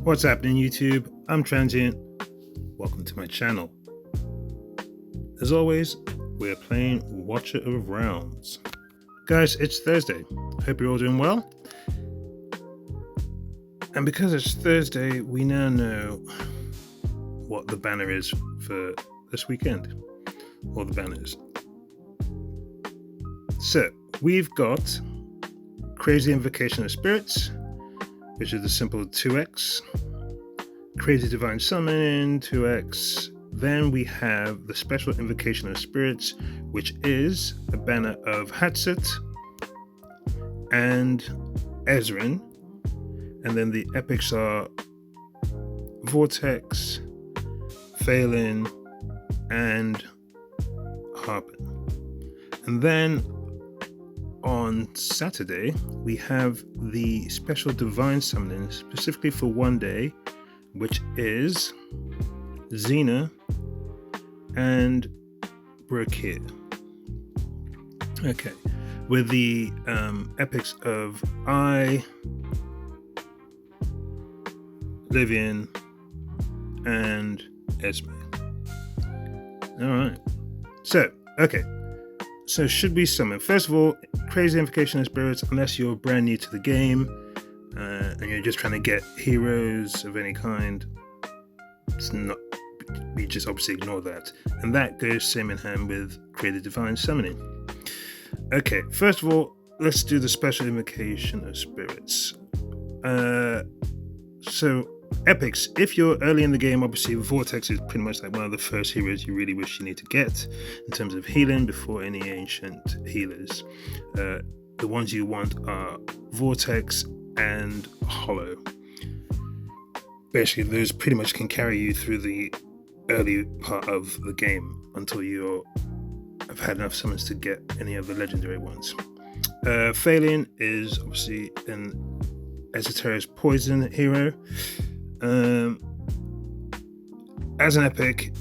What's happening, YouTube? I'm Transient. Welcome to my channel. As always, we're playing Watcher of Realms. Guys, it's Thursday. Hope you're all doing well. And because it's Thursday, we now know what the banner is for this weekend. Or the banners. So, we've got Crazy Invocation of Spirits, which is the simple 2x. Crazy Divine Summon, 2x. Then we have the Special Invocation of Spirits, which is a banner of Hatset and Ezrin. And then the epics are Vortex, Phelan, and Harpen. And then on Saturday, we have the Special Divine Summoning, specifically for one day, which is Xena and Brokir. Okay, with the epics of I, Livian, and Esme. Alright, so should we summon? First of all, Crazy Invocation of Spirits, unless you're brand new to the game and you're just trying to get heroes of any kind, it's not. We just obviously ignore that, and that goes same in hand with Crazy Divine Summoning. Okay, first of all, let's do the Special Invocation of Spirits. So epics, if you're early in the game, obviously Vortex is pretty much like one of the first heroes you really wish you need to get in terms of healing before any ancient healers. The ones you want are Vortex and Hollow. Basically, those pretty much can carry you through the early part of the game until you have had enough summons to get any of the legendary ones. Phelan is obviously an Esoteric Poison hero. As an epic,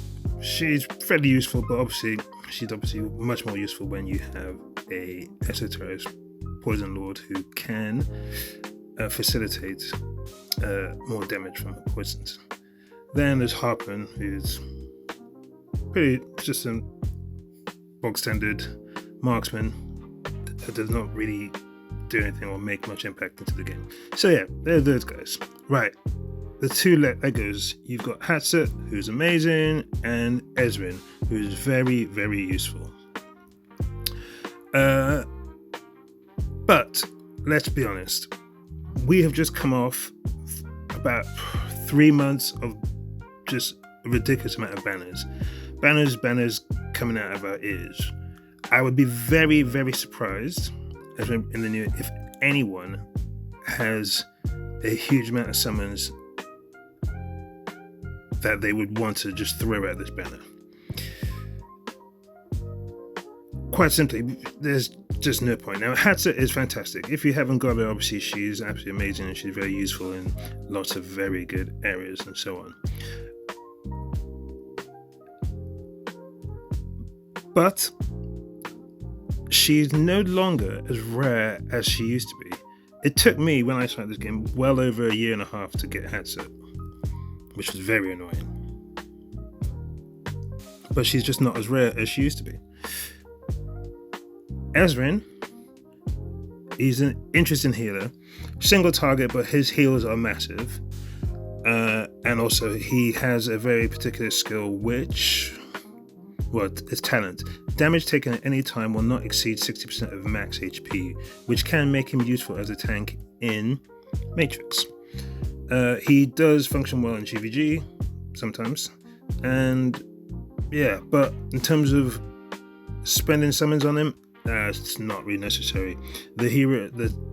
she's fairly useful, but obviously she's much more useful when you have a Esoteric Poison Lord who can facilitate more damage from her poisons. Then there's Harpen, who's just a bog standard marksman that does not really do anything or make much impact into the game. So yeah, there are those guys. Right, the two Legos, you've got Hatset, who's amazing, and Ezrin, who's very, very useful. But let's be honest, we have just come off about 3 months of just a ridiculous amount of banners coming out of our ears. I would be very, very surprised in the new if anyone has a huge amount of summons that they would want to just throw at this banner. Quite simply, there's just no point. Now, Hatset is fantastic. If you haven't got her, obviously she's absolutely amazing and she's very useful in lots of very good areas and so on. But she's no longer as rare as she used to be. It took me, when I started this game, well over 1.5 years to get Hatset, which was very annoying. But she's just not as rare as she used to be. Ezrin, he's an interesting healer. Single target, but his heals are massive. And also, he has a very particular skill, which... well, it's talent. Damage taken at any time will not exceed 60% of max HP, which can make him useful as a tank in Matrix. He does function well in GVG, sometimes. And yeah, but in terms of spending summons on him, it's not really necessary. The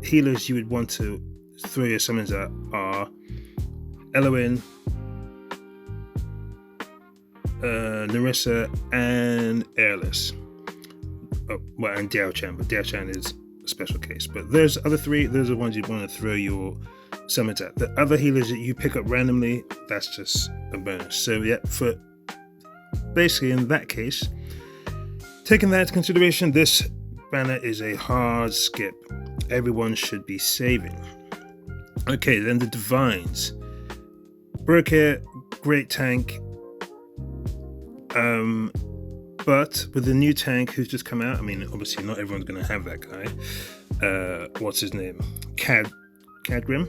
healers you would want to throw your summons at are Eloin, Nerissa, and Airless. And Diao Chan, but Diao Chan is a special case. But there's other three, those are the ones you'd want to throw your summons at. The other healers that you pick up randomly, that's just a bonus. So yeah, for basically in that case, taking that into consideration, this banner is a hard skip. Everyone should be saving. Okay, then the Divines. Brookhair, great tank. But with the new tank who's just come out, I mean, obviously not everyone's going to have that guy. What's his name? Khadgrim.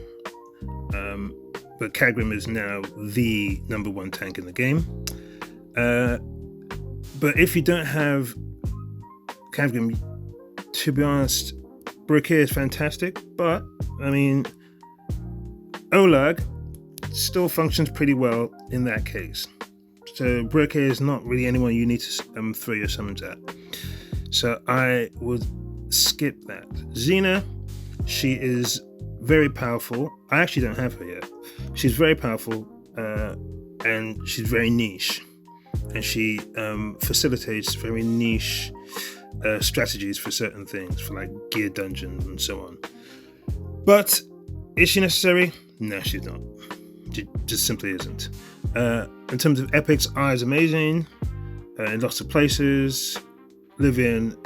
But Khadgrim is now the number one tank in the game. But if you don't have Khadgrim, to be honest, Brookhair is fantastic. But, I mean, Olag still functions pretty well in that case. So Brookhair is not really anyone you need to throw your summons at. So I would skip that. Xena, she is very powerful. I actually don't have her yet. She's very powerful and she's very niche. And she facilitates very niche strategies for certain things, for like gear dungeons and so on. But is she necessary? No, she's not. She just simply isn't. In terms of epics, Eye is amazing in lots of places. Livian,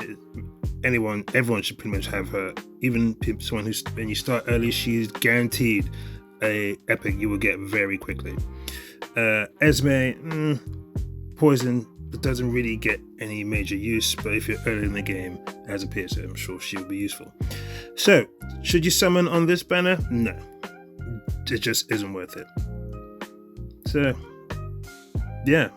everyone should pretty much have her. Even someone who's, when you start early, she's guaranteed a epic you will get very quickly. Esme, poison, but doesn't really get any major use, but if you're early in the game as a piercer, I'm sure she will be useful. So, should you summon on this banner? No. It just isn't worth it. So, yeah.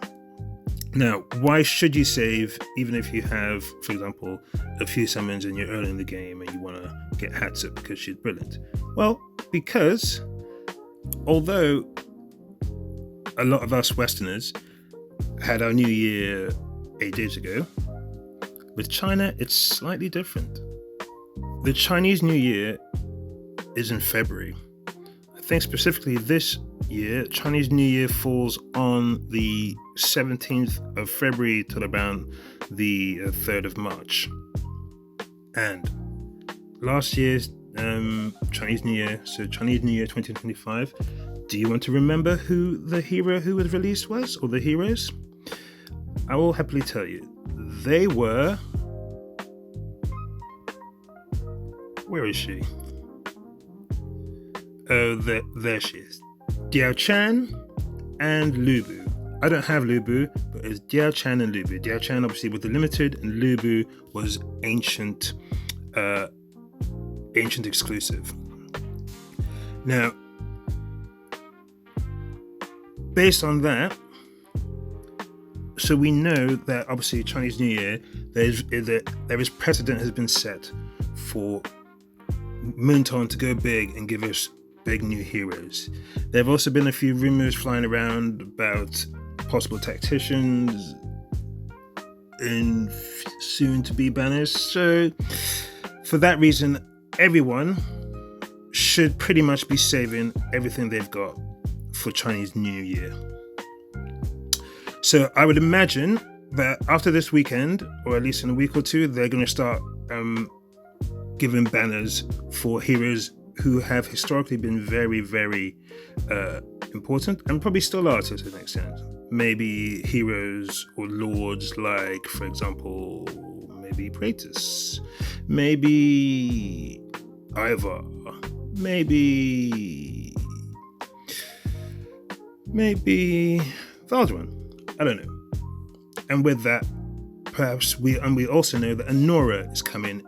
Now, why should you save even if you have, for example, a few summons and you're early in the game and you want to get Hatsup because she's brilliant? Well, because although a lot of us Westerners had our New Year 8 days ago, with China, it's slightly different. The Chinese New Year is in February. I think specifically this year, Chinese New Year falls on the 17th of February till around the 3rd of March. And last year's Chinese New Year, so Chinese New Year 2025, do you want to remember who the hero who was released was, or the heroes? I will happily tell you. They were... Where is she? Oh, there she is. Diao Chan and Lu Bu. I don't have Lu Bu, but it's Diao Chan and Lu Bu. Diao Chan obviously was the limited, and Lu Bu was ancient exclusive. Now, based on that, so we know that obviously Chinese New Year, there is precedent has been set for Moonton to go big and give us big new heroes. There have also been a few rumors flying around about possible tacticians in soon-to-be banners. So, for that reason, everyone should pretty much be saving everything they've got for Chinese New Year. So, I would imagine that after this weekend, or at least in a week or two, they're going to start giving banners for heroes who have historically been very, very important, and probably still are to an extent. Maybe heroes or lords like, for example, maybe Praetus, maybe Ivar, maybe Valdrin. I don't know. And with that, perhaps we also know that Anora is coming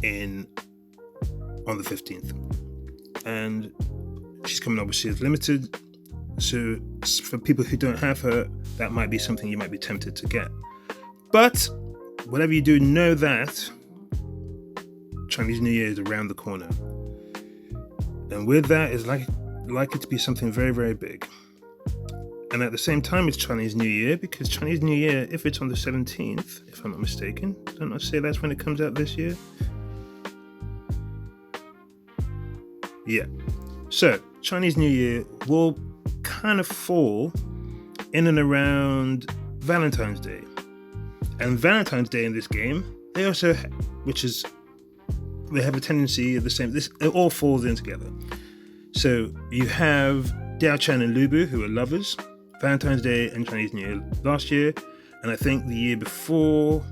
in on the 15th. And she's coming obviously as limited. So for people who don't have her, that might be something you might be tempted to get. But whatever you do, know that Chinese New Year is around the corner. And with that, it's likely to be something very, very big. And at the same time, it's Chinese New Year, because Chinese New Year, if it's on the 17th, if I'm not mistaken, don't I say that's when it comes out this year? Yeah. So, Chinese New Year will kind of fall in and around Valentine's Day. And Valentine's Day in this game, they have a tendency of the same, it all falls in together. So, you have Diao Chan and Lu Bu, who are lovers, Valentine's Day and Chinese New Year last year, and I think the year before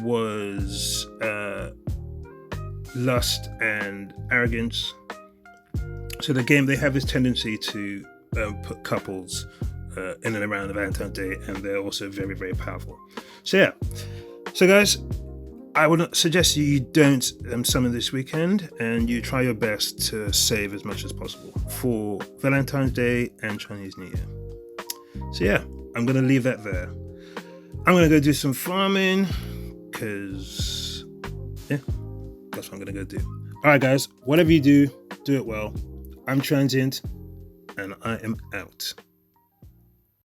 was Lust and Arrogance. So the game, they have this tendency to couples in and around the Valentine's Day, and they're also very, very powerful. So yeah, so guys, I would suggest you don't summon this weekend, and you try your best to save as much as possible for Valentine's Day and Chinese New Year. So yeah, I'm going to leave that there. I'm going to go do some farming, because yeah, that's what I'm going to go do. All right, guys, whatever you do, do it well. I'm Transient, and I am out.